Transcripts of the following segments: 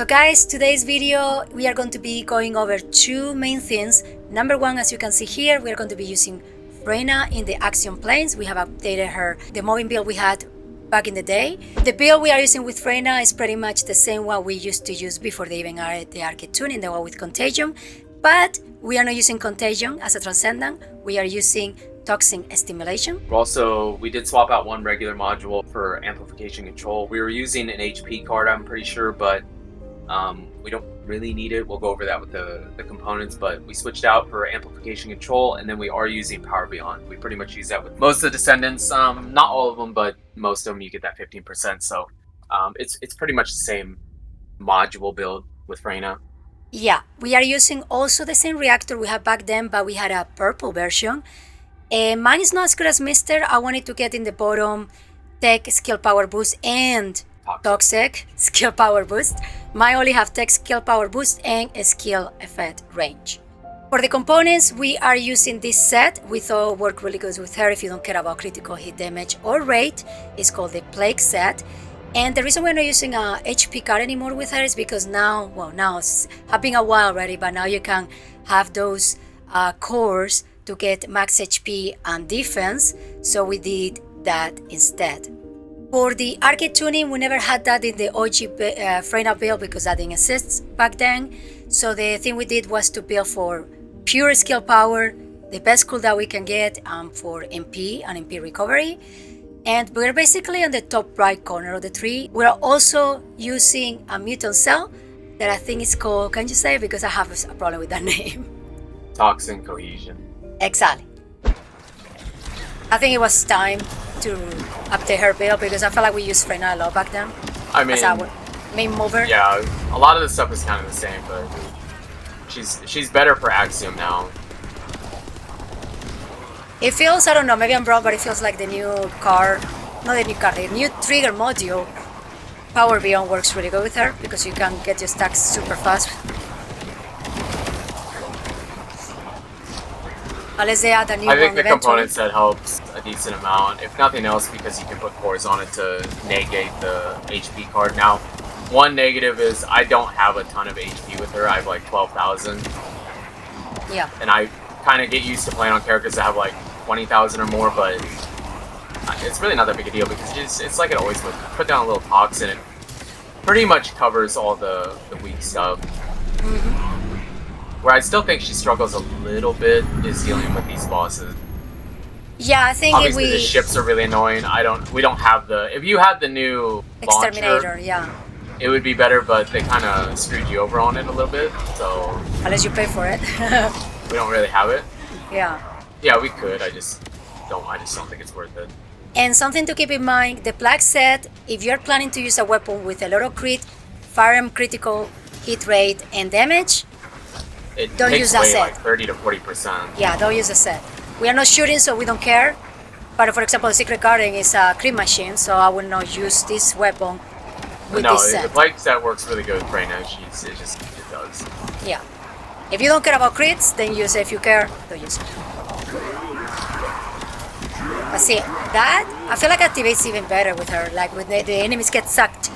So guys, today's video we are going to be going over two main things. Number one, as you can see here, we are going to be using Freyna in the action planes. We have updated her, the moving build we had back in the day. The build we are using with Freyna is pretty much the same one we used to use before they even added the arcade tuning, the one with Contagion. But we are not using Contagion as a Transcendant, we are using Toxin Stimulation. Also, we did swap out one regular module for amplification control. We were using an HP card, I'm pretty sure, but we don't really need it. We'll go over that with the components, but we switched out for amplification control, and then we are using Power Beyond. We pretty much use that with most of the Descendants, not all of them, but most of them you get that 15%, so it's pretty much the same module build with Freyna. Yeah, we are using also the same reactor we had back then, but we had a purple version. Mine is not as good as Mister. I wanted to get in the bottom Tech Skill Power Boost and Toxic Skill Power Boost. Mine only have Tech Skill Power Boost and a Skill Effect range. For the components, we are using this set. We thought worked really good with her if you don't care about critical hit damage or rate. It's called the Plague set. And the reason we're not using a HP card anymore with her is because now, well, now it's been a while already, but now you can have those cores to get max HP and defense, so we did that instead. For the arcade tuning, we never had that in the OG Freyna build because that didn't exist back then. So the thing we did was to build for pure skill power, the best cooldown we can get for MP and MP recovery. And we're basically on the top right corner of the tree. We're also using a mutant cell that I think is called, can you say it? Because I have a problem with that name. Toxin Cohesion. Exactly. I think it was time to update her build because I felt like we used Freyna a lot back then. I mean, as our main mover. Yeah, a lot of the stuff is kind of the same, but she's better for Axiom now. It feels, I don't know, maybe I'm wrong, but it feels like the new card, not the new card, the new trigger module, Power Beyond, works really good with her because you can get your stacks super fast. Unless they add a new one. I think the eventually. component set helps a decent amount, if nothing else, because you can put cores on it to negate the HP card. Now, one negative is I don't have a ton of HP with her. I have like 12,000. Yeah. And I kind of get used to playing on characters that have like 20,000 or more, but it's really not that big a deal because it's like it always would. Put down a little toxin, it pretty much covers all the weak stuff. Where I still think she struggles a little bit is dealing with these bosses. Yeah, I think obviously the ships are really annoying. We don't have the. If you had the new Exterminator, launcher, yeah, it would be better, but they kind of screwed you over on it a little bit. So unless you pay for it. we don't really have it. Yeah. Yeah, we could. I just don't think it's worth it. And something to keep in mind: the Plague set. If you're planning to use a weapon with a lot of crit, firearm critical hit rate and damage, don't use that set. Like 30 to 40%. Yeah, don't use the set. We are not shooting, so we don't care. But for example, the secret guarding is a crit machine, so I will not use this weapon with this set. No, the Plague set works really good with Freyna. It does. Yeah. If you don't care about crits, then use it. If you care, don't use it. But see, that, I feel like activates even better with her. Like when the enemies get sucked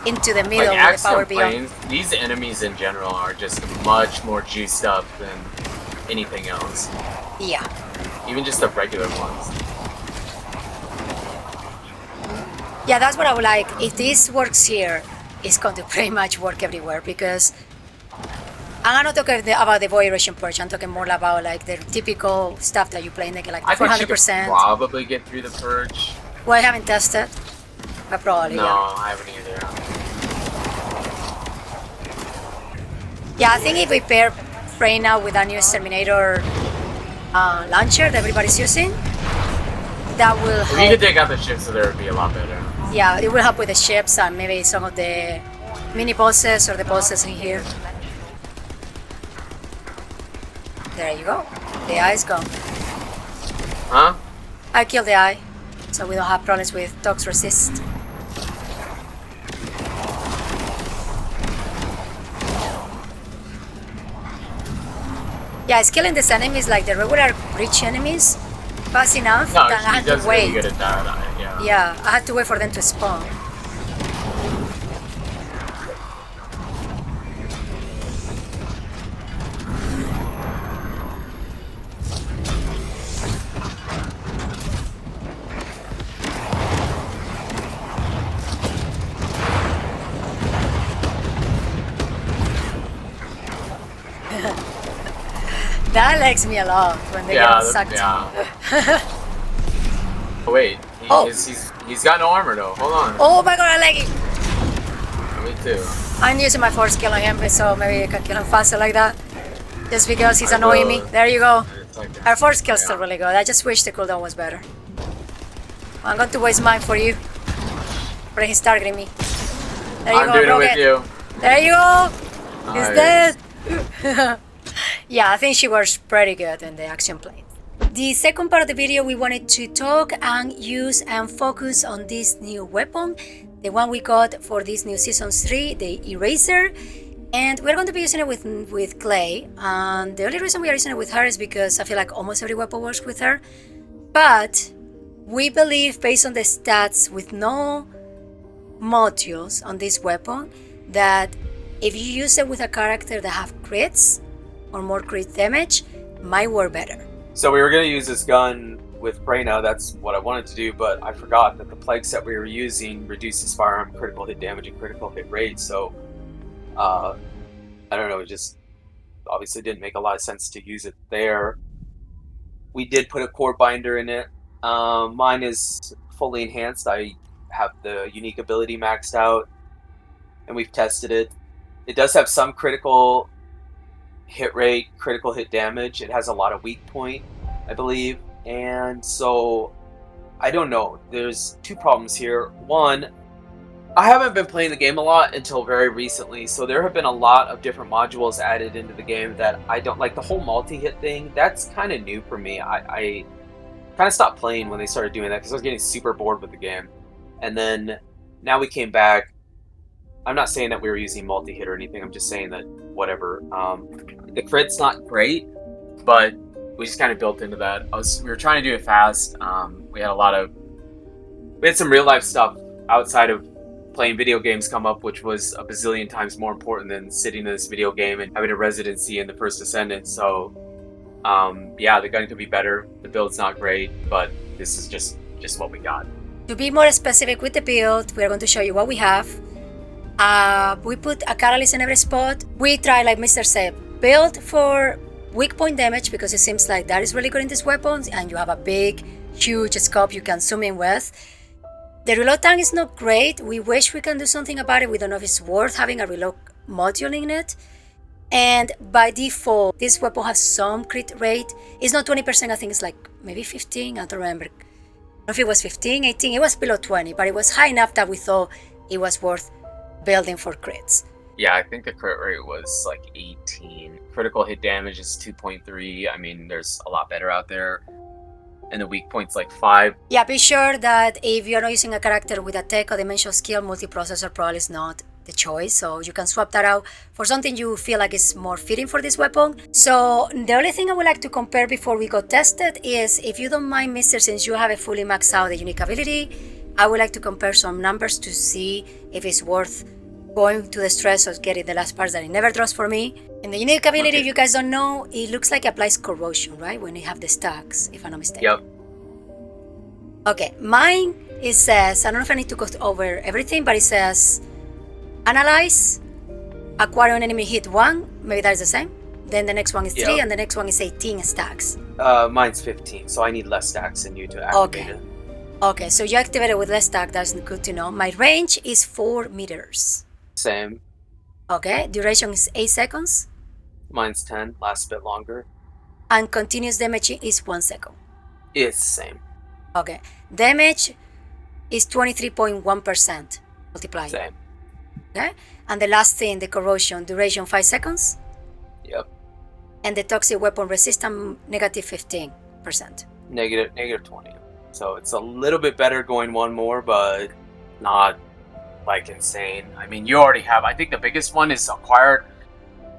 into the middle like with the Power Beyond. These enemies in general are just much more juiced up than anything else. Yeah. Even just the regular ones. Yeah, that's what I would like. If this works here, it's going to pretty much work everywhere because I'm not talking about the Void Ration Purge. I'm talking more about like the typical stuff that you play in the game, like 400%. I think she could probably get through the Purge. Well, I haven't tested, but probably. No, yeah. I haven't either. Yeah, I think if we pair Freyna with a new Exterminator launcher that everybody's using, that will help. If you could take out the ships, so there would be a lot better. Yeah, it will help with the ships and maybe some of the mini bosses or the bosses in here. There you go. The eye is gone. Huh? I killed the eye, so we don't have problems with Tox Resist. Yeah, it's killing these enemies like the regular rich enemies fast enough No, that I had to wait. Really good at that. Yeah. Yeah, I had to wait for them to spawn. That likes me a lot when they get all sucked. Yeah. Oh, wait, he's got no armor though. Hold on. Oh my god, I like it. Me too. I'm using my force kill on him, so maybe I can kill him faster like that. Just because he's annoying me. There you go. Our force kill's still really good. I just wish the cooldown was better. I'm going to waste mine for you. But he's targeting me. There you I'm go, doing it with Rocket. you. There you go. He's Nice. dead. Yeah, I think she was pretty good in the action plane. The second part of the video, we wanted to talk and use and focus on this new weapon, the one we got for this new season 3, the Eraser. And we're going to be using it with Clay. And the only reason we are using it with her is because I feel like almost every weapon works with her. But we believe, based on the stats with no modules on this weapon, that if you use it with a character that have crits or more crit damage, might work better. So we were going to use this gun with Freyna, that's what I wanted to do, but I forgot that the plague set we were using reduces firearm critical hit damage and critical hit rate, so I don't know, it just obviously didn't make a lot of sense to use it there. We did put a core binder in it. Mine is fully enhanced. I have the unique ability maxed out, and we've tested it. It does have some critical hit rate, critical hit damage. It has a lot of weak point, I believe. And so, I don't know. There's two problems here. One, I haven't been playing the game a lot until very recently, so there have been a lot of different modules added into the game that I don't like. The whole multi-hit thing, that's kind of new for me. I kind of stopped playing when they started doing that because I was getting super bored with the game. And then, now we came back. I'm not saying that we were using multi-hit or anything, I'm just saying that whatever. The crit's not great, but we just kind of built into that. We were trying to do it fast. We had some real life stuff outside of playing video games come up, which was a bazillion times more important than sitting in this video game and having a residency in the First Descendant. So, yeah, the gun could be better. The build's not great, but this is just what we got. To be more specific with the build, we're going to show you what we have. We put a catalyst in every spot. We try, like Mr. said, build for weak point damage because it seems like that is really good in these weapons, and you have a big, huge scope you can zoom in with. The reload time is not great. We wish we can do something about it. We don't know if it's worth having a reload module in it. And by default, this weapon has some crit rate. It's not 20%, I think it's like maybe 15, I don't remember. I don't know if it was 15, 18, it was below 20, but it was high enough that we thought it was worth building for crits. Yeah, I think the crit rate was like 18. Critical hit damage is 2.3. I mean, there's a lot better out there. And the weak point's like 5. Yeah, be sure that if you're not using a character with a tech or dimensional skill, multiprocessor probably is not the choice. So you can swap that out for something you feel like is more fitting for this weapon. So the only thing I would like to compare before we go test it is, if you don't mind, Mister, since you have a fully maxed out the unique ability, I would like to compare some numbers to see if it's worth going to the stress of getting the last parts that it never draws for me. In the unique ability, if you guys don't know, it looks like it applies corrosion, right? When you have the stacks, if I'm not mistaken. Yep. Okay, mine, it says, I don't know if I need to go over everything, but it says, analyze, acquire an enemy hit 1, maybe that is the same. Then the next one is 3, and the next one is 18 stacks. Mine's 15, so I need less stacks than you to activate it. Okay, so you activate it with less stack, that's good to know. My range is 4 meters. Same. Okay, duration is 8 seconds. Mine's 10, lasts a bit longer. And continuous damage is 1 second. It's the same. Okay, damage is 23.1% multiplied. Same. Okay, and the last thing, the corrosion, duration 5 seconds. Yep. And the toxic weapon resistance negative 15%. Negative 20. So it's a little bit better going one more, but not like insane. I mean, you already have, I think the biggest one is acquired,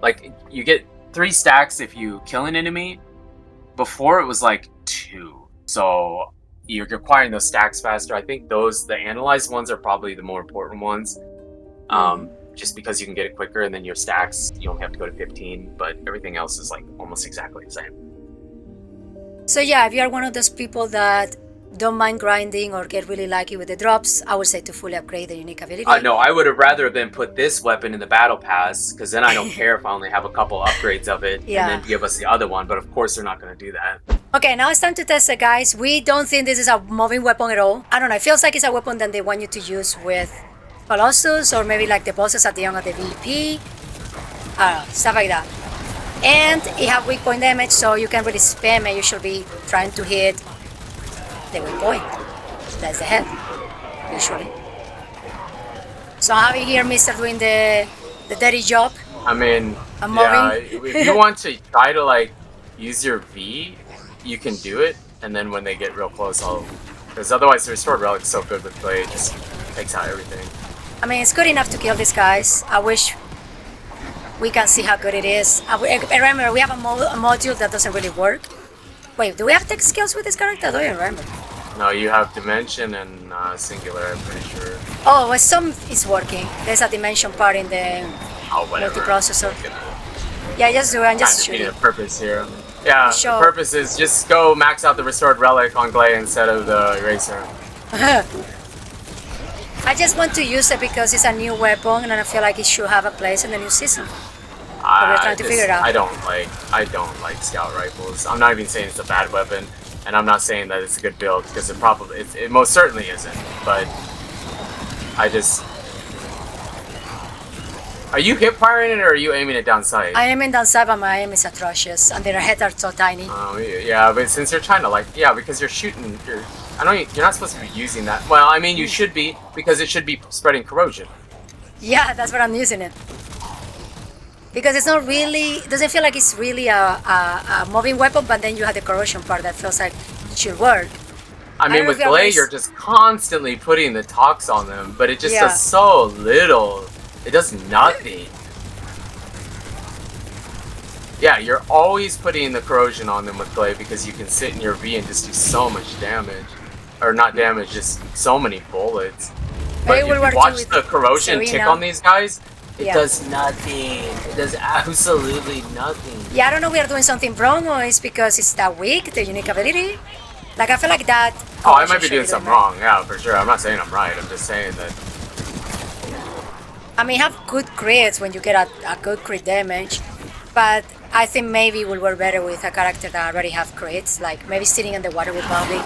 like you get 3 stacks if you kill an enemy. Before it was like 2. So you're acquiring those stacks faster. I think the analyzed ones are probably the more important ones. Just because you can get it quicker, and then your stacks, you only have to go to 15, but everything else is like almost exactly the same. So yeah, if you are one of those people that don't mind grinding or get really lucky with the drops, I would say to fully upgrade the unique ability. No, I would have rather been put this weapon in the battle pass, because then I don't care if I only have a couple upgrades of it, Yeah. and then give us the other one, but of course they're not going to do that. Okay, now it's time to test it, guys. We don't think this is a moving weapon at all. I don't know, it feels like it's a weapon that they want you to use with Colossus, or maybe like the bosses at the end of the VP. Stuff like that. And it have weak point damage, so you can really spam it. You should be trying to hit the weak point. That's the head, usually. So I have it here, Mister, doing the dirty job. I mean, I'm yeah, moving. if you want to try to like use your V, you can do it, and then when they get real close, because otherwise the restored relic's so good with play, it just takes out everything. I mean, it's good enough to kill these guys. I wish we can see how good it is. I remember, we have a module that doesn't really work. Wait, do we have tech skills with this character? I don't even remember. No, you have Dimension and Singular, I'm pretty sure. Oh, well, some is working. There's a dimension part in the multiprocessor. Yeah, just do it and just shoot it. The purpose here. Yeah, Sure. the purpose is just go max out the restored relic on Glay instead of the eraser. I just want to use it because it's a new weapon and I feel like it should have a place in the new season. But we're trying to figure it out. I don't like scout rifles. I'm not even saying it's a bad weapon, and I'm not saying that it's a good build because it most certainly isn't. But I just. Are you hip firing it or are you aiming it down sight? I am in down sight, but my aim is atrocious and their heads are so tiny. Oh yeah, but since you're trying to because you're shooting, you're not supposed to be using that. Well, I mean you should be because it should be spreading corrosion. Yeah, that's what I'm using it. Because it's not really, it doesn't feel like it's really a moving weapon, but then you have the corrosion part that feels like it should work. I mean, with Glay, you're just constantly putting the tox on them, but it just does so little. It does nothing. Yeah, you're always putting the corrosion on them with Glay because you can sit in your V and just do so much damage. Or not damage, just so many bullets. But if you watch the corrosion tick on these guys, it does nothing. It does absolutely nothing. Yeah, I don't know if we are doing something wrong or it's because it's that weak, the unique ability. Like, I feel like that... Oh, I might be doing something wrong, yeah, for sure. I'm not saying I'm right, I'm just saying that... I mean, have good crits when you get a good crit damage, but I think maybe it will work better with a character that already have crits, like maybe sitting in the water with Bobby.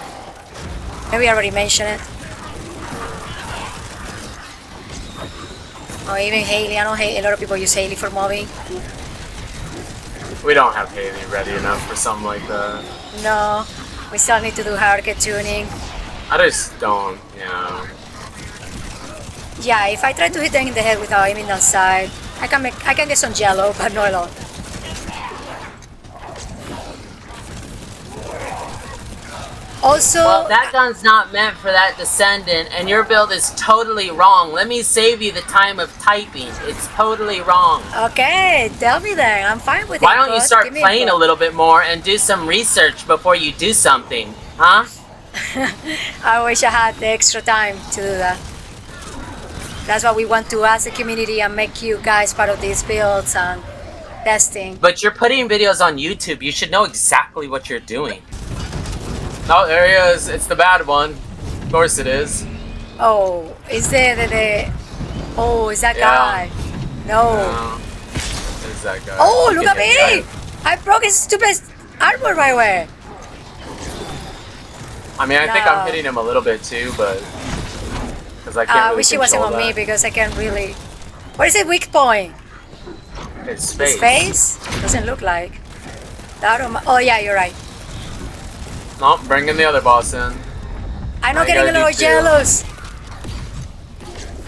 Maybe I already mentioned it. Or even Haley. I know a lot of people use Haley for mobbing. We don't have Haley ready enough for something like that. No, we still need to do hurricane tuning. I just don't, you know. Yeah, if I try to hit them in the head without aiming down side, I can get some yellow, but not a lot. Also, well, that gun's not meant for that Descendant, and your build is totally wrong. Let me save you the time of typing. It's totally wrong. Okay, tell me then. I'm fine with it. Why don't you start playing a little bit more and do some research before you do something, huh? I wish I had the extra time to do that. That's what we want to as a community and make you guys part of these builds and testing. But you're putting videos on YouTube. You should know exactly what you're doing. Oh, there he is. It's the bad one. Of course it is. Oh, is oh, is that guy? No. It's that guy. Oh, look at me! I broke his stupid armor right away. I mean, I think I'm hitting him a little bit too, but... Because I can't really I wish he wasn't on me because I can't really... What is it, weak point? His face. His face? Doesn't look like. Oh yeah, you're right. No, bringing the other boss in. I'm not getting a lot of yellows.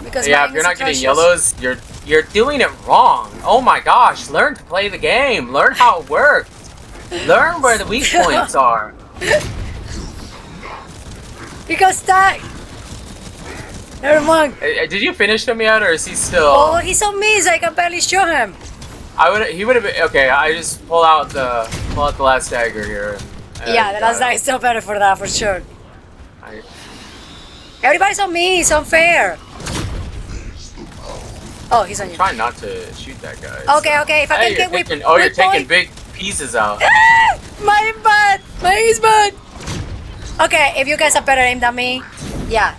Because yeah, if you're not getting yellows, you're doing it wrong. Oh my gosh, learn to play the game. Learn how it works. Learn where the weak points are. Because that... Never mind. Did you finish him yet, or is he still... Oh, he's on me, so I can barely show him. He would have been... Okay, I just pull out the last dagger here. Yeah, the last dagger is still better for that, for sure. Everybody's on me, it's unfair. Oh, he's on you. Try not to shoot that guy. Okay, okay, if I can get whip... Oh, you're taking big pieces out. My aim bad! My aim is bad! Okay, if you guys are better aim than me, yeah.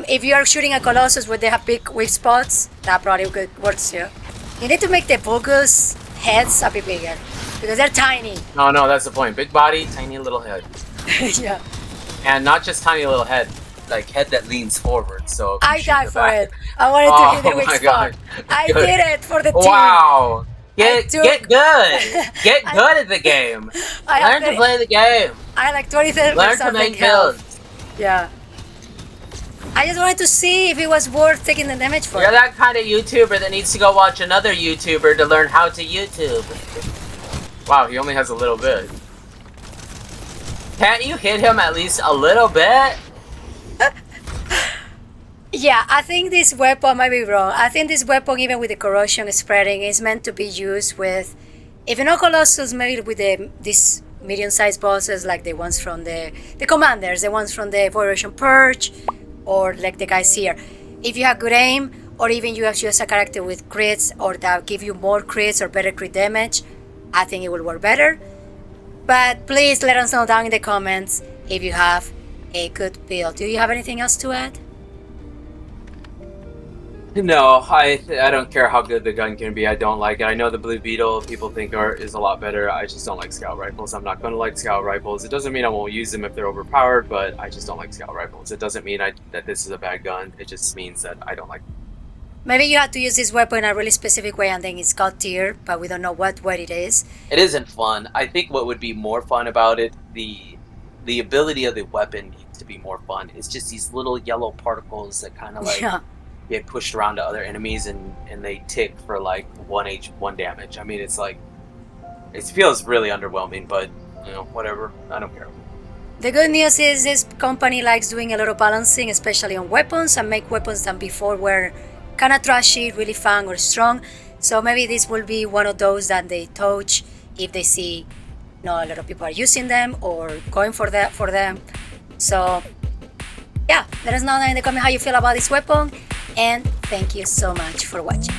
If you are shooting a Colossus where they have big weak spots, that probably good works too. You need to make the Bogus heads a bit bigger because they're tiny. No, that's the point. Big body, tiny little head. Yeah. And not just tiny little head, like head that leans forward. So if you I shoot died the for back- it. I wanted to hit the Oh weak my spot. God. I Good. did it for the team. Wow. Get took- good. Get good at the game. I have Learn to very- play the game. I had like 23% Learn to make health. builds. Yeah. I just wanted to see if it was worth taking the damage for. You're that kind of YouTuber that needs to go watch another YouTuber to learn how to YouTube. Wow, he only has a little bit. Can't you hit him at least a little bit? Yeah, I think this weapon might be wrong. I think this weapon, even with the corrosion spreading, is meant to be used with, if you know Colossus, maybe with these medium-sized bosses, like the ones from the commanders, the ones from the Federation Purge, or like the guys here. If you have good aim, or even you have just a character with crits, or that give you more crits or better crit damage, I think it will work better. But please let us know down in the comments if you have a good build. Do you have anything else to add? No, I don't care how good the gun can be. I don't like it. I know the Blue Beetle people think is a lot better. I just don't like scout rifles. I'm not going to like scout rifles. It doesn't mean I won't use them if they're overpowered, but I just don't like scout rifles. It doesn't mean that this is a bad gun. It just means that I don't like it. Maybe you have to use this weapon in a really specific way and then it's god tier, but we don't know what it is. It isn't fun. I think what would be more fun about it, the ability of the weapon needs to be more fun. It's just these little yellow particles that kind of like get pushed around to other enemies and they tick for like 1 damage. I mean, it's like, it feels really underwhelming, but you know, whatever. I don't care. The good news is this company likes doing a lot of balancing, especially on weapons, and make weapons that before were kind of trashy, really fun or strong. So maybe this will be one of those that they touch if they see, you know, a lot of people are using them or going for them. So yeah, let us know in the comment how you feel about this weapon, and thank you so much for watching.